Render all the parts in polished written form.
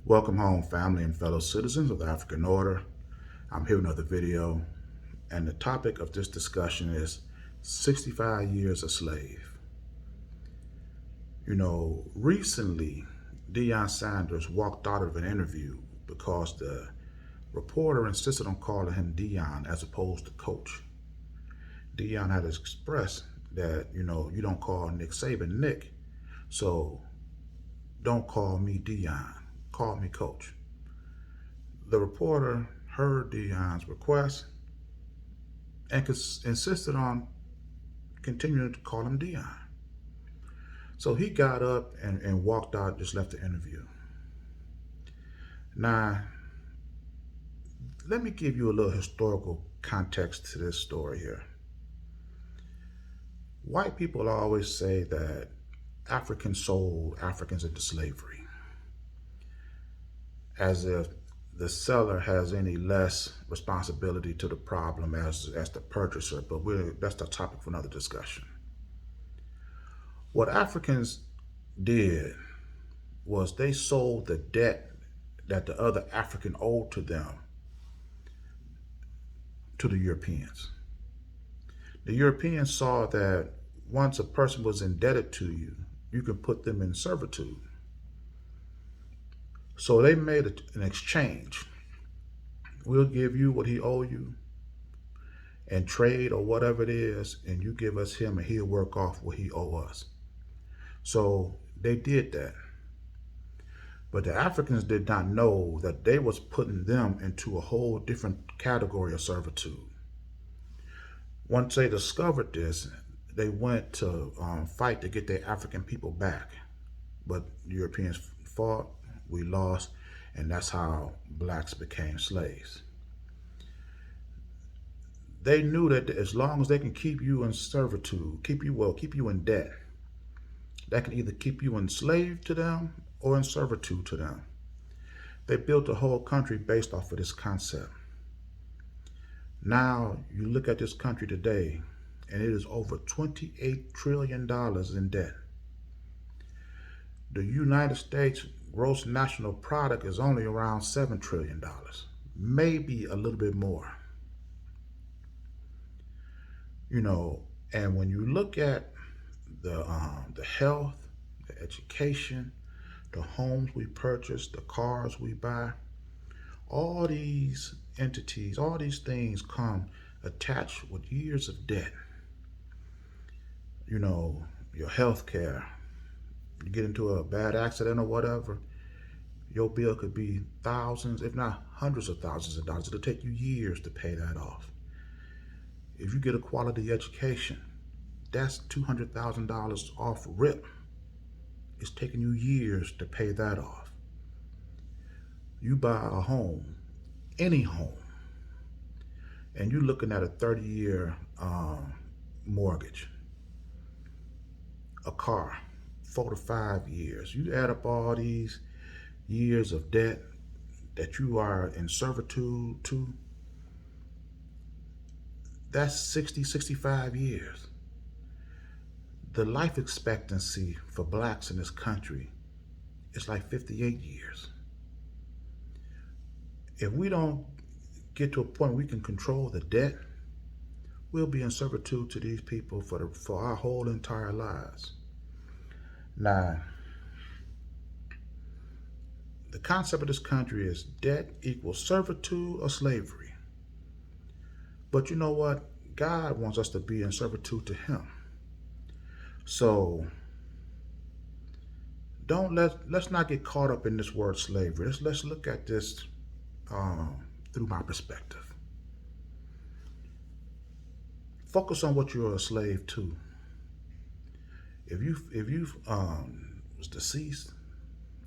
Welcome home, family and fellow citizens of the African Order. I'm here with another video, and the topic of this discussion is 65 years a slave. Recently, Deion Sanders walked out of an interview because the reporter insisted on calling him Deion as opposed to Coach. Deion had expressed that, you don't call Nick Saban Nick, so don't call me Deion, call me Coach. The reporter heard Deion's request and insisted on continuing to call him Deion. So he got up and walked out, just left the interview. Now, let me give you a little historical context to this story here. White people always say that Africans sold Africans into slavery, as if the seller has any less responsibility to the problem as the purchaser, but that's the topic for another discussion. What Africans did was they sold the debt that the other African owed to them to the Europeans. The Europeans saw that once a person was indebted to you, you could put them in servitude. So they made an exchange. We'll give you what he owe you and trade or whatever it is, and you give us him and he'll work off what he owe us. So they did that. But the Africans did not know that they was putting them into a whole different category of servitude. Once they discovered this, they went to fight to get their African people back. But the Europeans fought, we lost, and that's how blacks became slaves. They knew that as long as they can keep you in servitude, keep you in debt, that can either keep you enslaved to them or in servitude to them. They built a whole country based off of this concept. Now you look at this country today, and it is over $28 trillion in debt. The United States gross national product is only around $7 trillion, maybe a little bit more. And when you look at the health, the education, the homes we purchase, the cars we buy, all these entities, all these things come attached with years of debt. Your health care, you get into a bad accident or whatever, your bill could be thousands, if not hundreds of thousands of dollars. It'll take you years to pay that off. If you get a quality education, that's $200,000 off rip. It's taking you years to pay that off. You buy a home, any home, and you're looking at a 30-year mortgage. A car, 4 to 5 years. You add up all these years of debt that you are in servitude to, that's 60, 65 years. The life expectancy for blacks in this country is like 58 years. If we don't get to a point where we can control the debt, we'll be in servitude to these people for our whole entire lives. Now, the concept of this country is debt equals servitude or slavery. But you know what? God wants us to be in servitude to him. So let's not get caught up in this word slavery. Let's look at this through my perspective. Focus on what you're a slave to. If you was deceased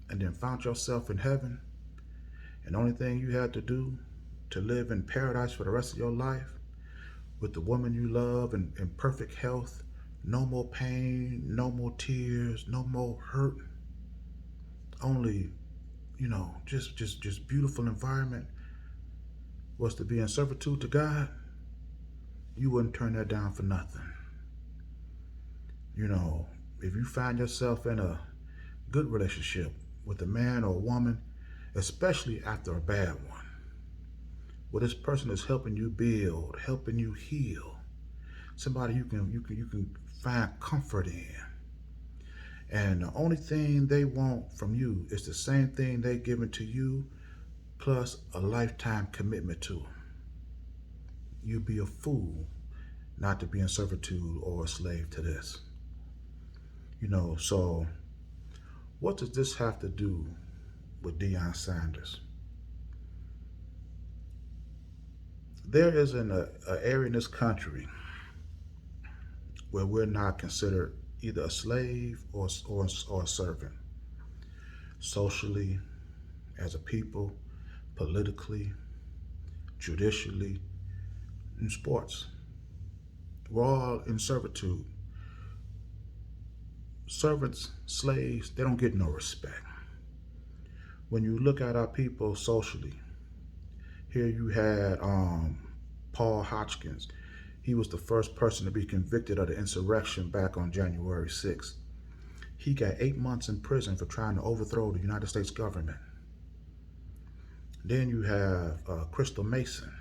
and then found yourself in heaven, and the only thing you had to do to live in paradise for the rest of your life with the woman you love and in perfect health, no more pain, no more tears, no more hurt, only, just beautiful environment, was to be in servitude to God, you wouldn't turn that down for nothing. If you find yourself in a good relationship with a man or a woman especially after a bad one, where this person is helping you build, helping you heal, somebody you can find comfort in. And the only thing they want from you is the same thing they given to you, plus a lifetime commitment to them. You'd be a fool not to be in servitude or a slave to this. So what does this have to do with Deion Sanders? There is an area in this country where we're not considered either a slave or a servant. Socially, as a people, politically, judicially, in sports. We're all in servitude. Servants, slaves, they don't get no respect. When you look at our people socially, here you had Paul Hotchkiss. He was the first person to be convicted of the insurrection back on January 6th. He got 8 months in prison for trying to overthrow the United States government. Then you have Crystal Mason.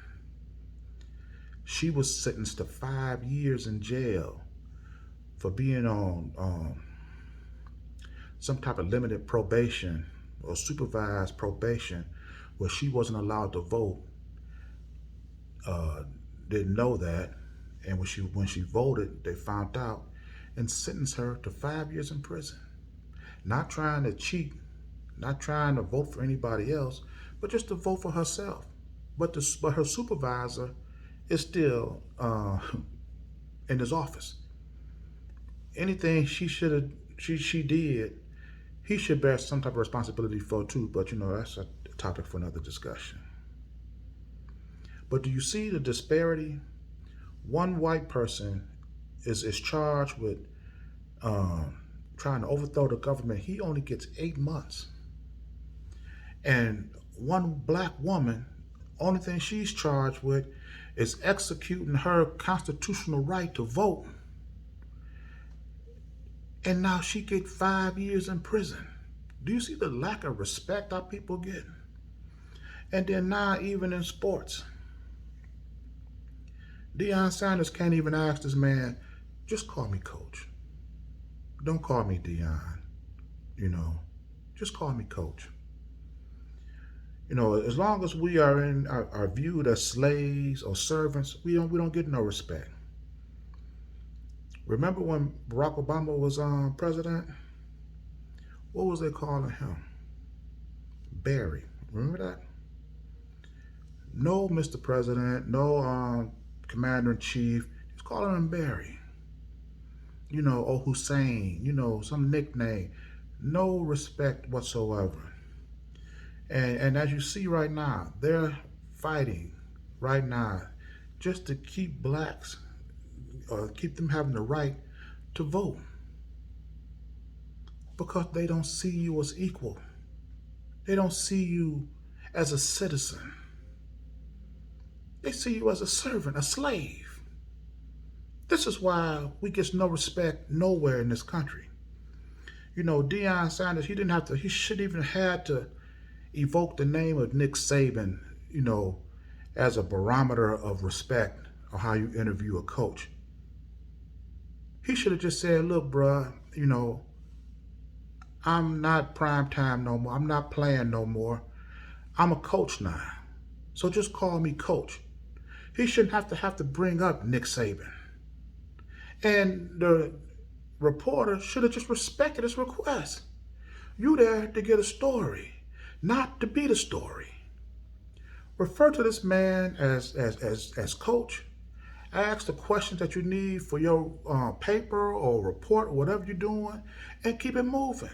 She was sentenced to 5 years in jail for being on some type of limited probation or supervised probation where she wasn't allowed to vote. Didn't know that, and when she voted, they found out and sentenced her to 5 years in prison. Not trying to cheat, not trying to vote for anybody else, but just to vote for herself. But her supervisor is still in his office. Anything she did, he should bear some type of responsibility for too. But that's a topic for another discussion. But do you see the disparity? One white person is charged with trying to overthrow the government. He only gets 8 months. And one black woman, only thing she's charged with is executing her constitutional right to vote. And now she get 5 years in prison. Do you see the lack of respect our people get? And then now even in sports, Deion Sanders can't even ask this man, just call me coach. Don't call me Deion. Just call me coach. As long as we are viewed as slaves or servants, we don't get no respect. Remember when Barack Obama was president? What was they calling him? Barry. Remember that? No, Mr. President. No, Commander in Chief. He's calling him Barry. Or Hussein. Some nickname. No respect whatsoever. And as you see right now, they're fighting right now just to keep blacks, keep them having the right to vote, because they don't see you as equal. They don't see you as a citizen. They see you as a servant, a slave. This is why we get no respect nowhere in this country. Deion Sanders, he shouldn't even had to evoke the name of Nick Saban, as a barometer of respect or how you interview a coach. He should have just said, look, bruh, I'm not prime time no more. I'm not playing no more. I'm a coach now. So just call me coach. He shouldn't have to bring up Nick Saban. And the reporter should have just respected his request. You there to get a story, not to be the story. Refer to this man as coach. Ask the questions that you need for your paper or report or whatever you're doing, and keep it moving.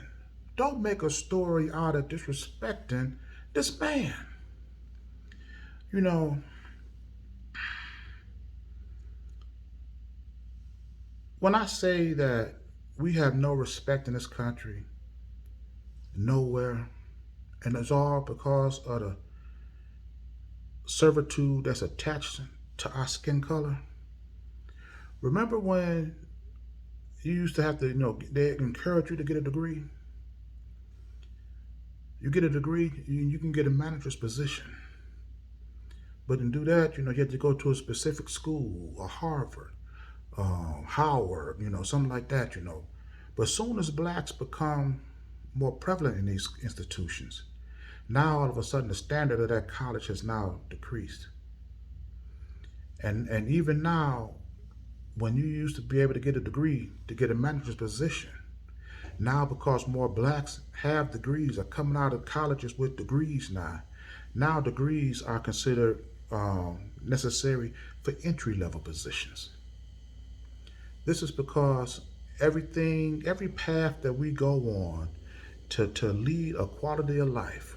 Don't make a story out of disrespecting this man. When I say that we have no respect in this country, nowhere, and it's all because of the servitude that's attached to our skin color. Remember when you used to have to, they encourage you to get a degree? You get a degree, you can get a manager's position. But to do that, you have to go to a specific school, a Harvard, Howard, something like that. But as soon as blacks become more prevalent in these institutions, now all of a sudden the standard of that college has now decreased. And even now, when you used to be able to get a degree to get a manager's position, now because more blacks have degrees, are coming out of colleges with degrees now. Now degrees are considered necessary for entry-level positions. This is because every path that we go on to lead a quality of life,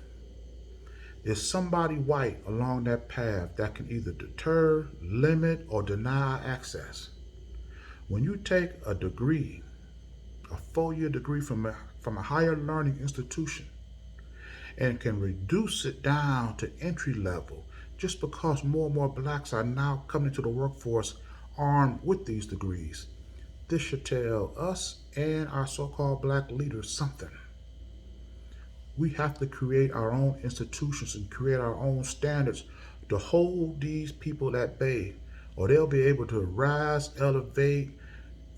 there's somebody white along that path that can either deter, limit, or deny access. When you take a degree, a 4-year degree from a higher learning institution, and can reduce it down to entry level, just because more and more blacks are now coming into the workforce armed with these degrees, this should tell us and our so-called black leaders something. We have to create our own institutions and create our own standards to hold these people at bay, or they'll be able to rise, elevate,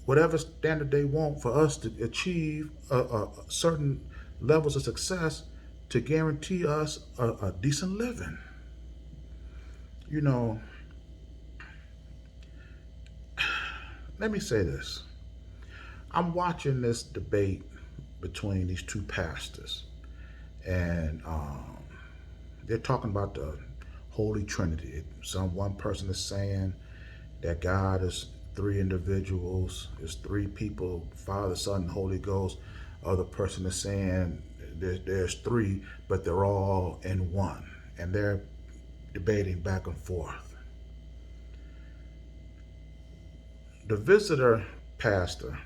whatever standard they want for us to achieve certain levels of success to guarantee us a decent living. Let me say this. I'm watching this debate between these two pastors, and they're talking about the Holy Trinity. One person is saying that God is 3 individuals, is 3 people, Father, Son, and Holy Ghost. Other person is saying there's 3, but they're all in one, and they're debating back and forth. The visiting pastor,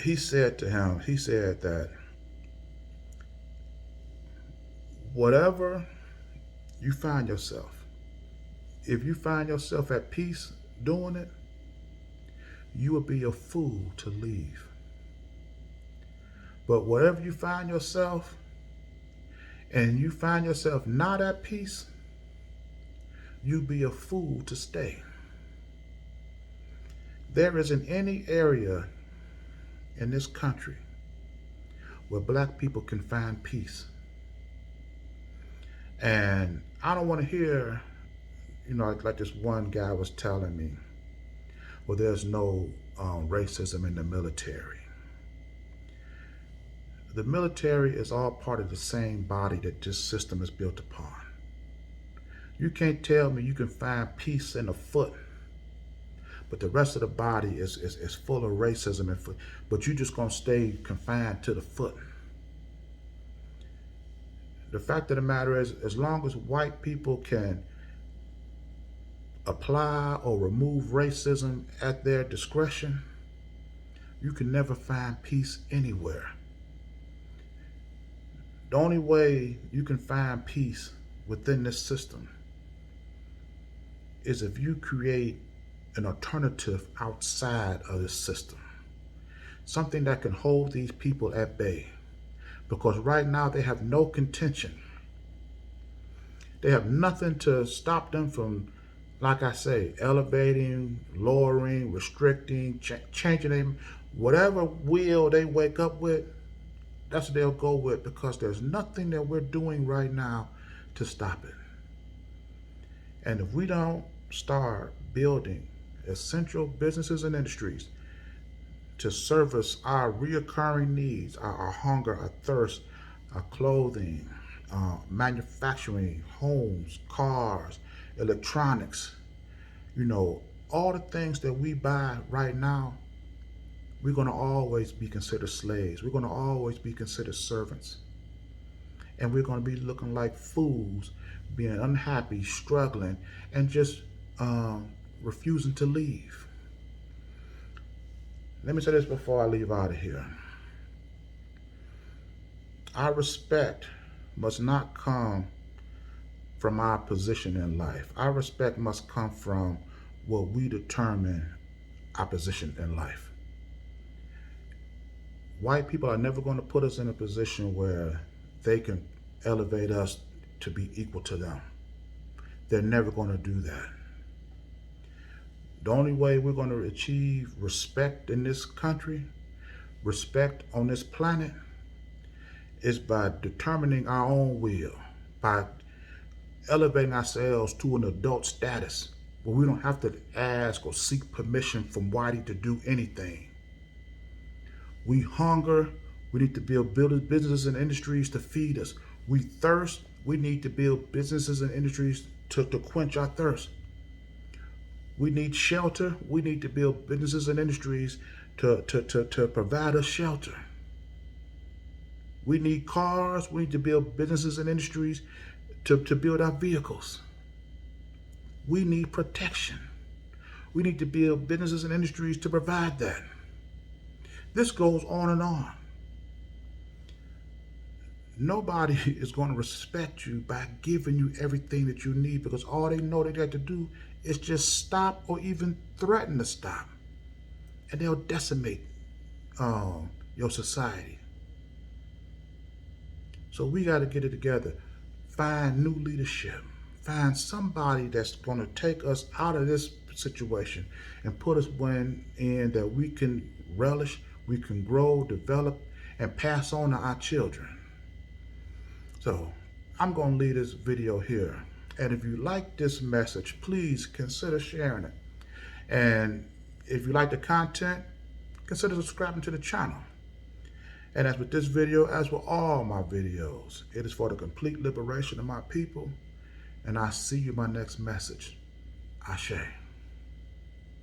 he said that whatever you find yourself, if you find yourself at peace doing it, you will be a fool to leave. But whatever you find yourself, and you find yourself not at peace, you be a fool to stay. There isn't any area in this country where black people can find peace. And I don't want to hear, like this one guy was telling me, well, there's no racism in the military. The military is all part of the same body that this system is built upon. You can't tell me you can find peace in a foot, but the rest of the body is full of racism, but you're just going to stay confined to the foot. The fact of the matter is, as long as white people can apply or remove racism at their discretion, you can never find peace anywhere. The only way you can find peace within this system is if you create an alternative outside of this system. Something that can hold these people at bay. Because right now they have no contention. They have nothing to stop them from, like I say, elevating, lowering, restricting, changing them. Whatever will they wake up with, that's what they'll go with, because there's nothing that we're doing right now to stop it. And if we don't start building essential businesses and industries to service our reoccurring needs, our hunger, our thirst, our clothing, manufacturing, homes, cars, electronics, all the things that we buy right now, we're going to always be considered slaves. We're going to always be considered servants. And we're going to be looking like fools, being unhappy, struggling, and just refusing to leave. Let me say this before I leave out of here. Our respect must not come from our position in life. Our respect must come from what we determine our position in life. White people are never going to put us in a position where they can elevate us to be equal to them. They're never going to do that. The only way we're going to achieve respect in this country, respect on this planet, is by determining our own will, by elevating ourselves to an adult status where we don't have to ask or seek permission from Whitey to do anything. We hunger, we need to build businesses and industries to feed us. We thirst, we need to build businesses and industries to quench our thirst. We need shelter, we need to build businesses and industries to provide us shelter. We need cars, we need to build businesses and industries to build our vehicles. We need protection. We need to build businesses and industries to provide that. This goes on and on. Nobody is going to respect you by giving you everything that you need, because all they know they got to do is just stop or even threaten to stop. And they'll decimate your society. So we got to get it together. Find new leadership. Find somebody that's going to take us out of this situation and put us in that we can relish, we can grow, develop, and pass on to our children. So I'm going to leave this video here. And if you like this message, please consider sharing it. And if you like the content, consider subscribing to the channel. And as with this video, as with all my videos, it is for the complete liberation of my people. And I'll see you in my next message. Ashe.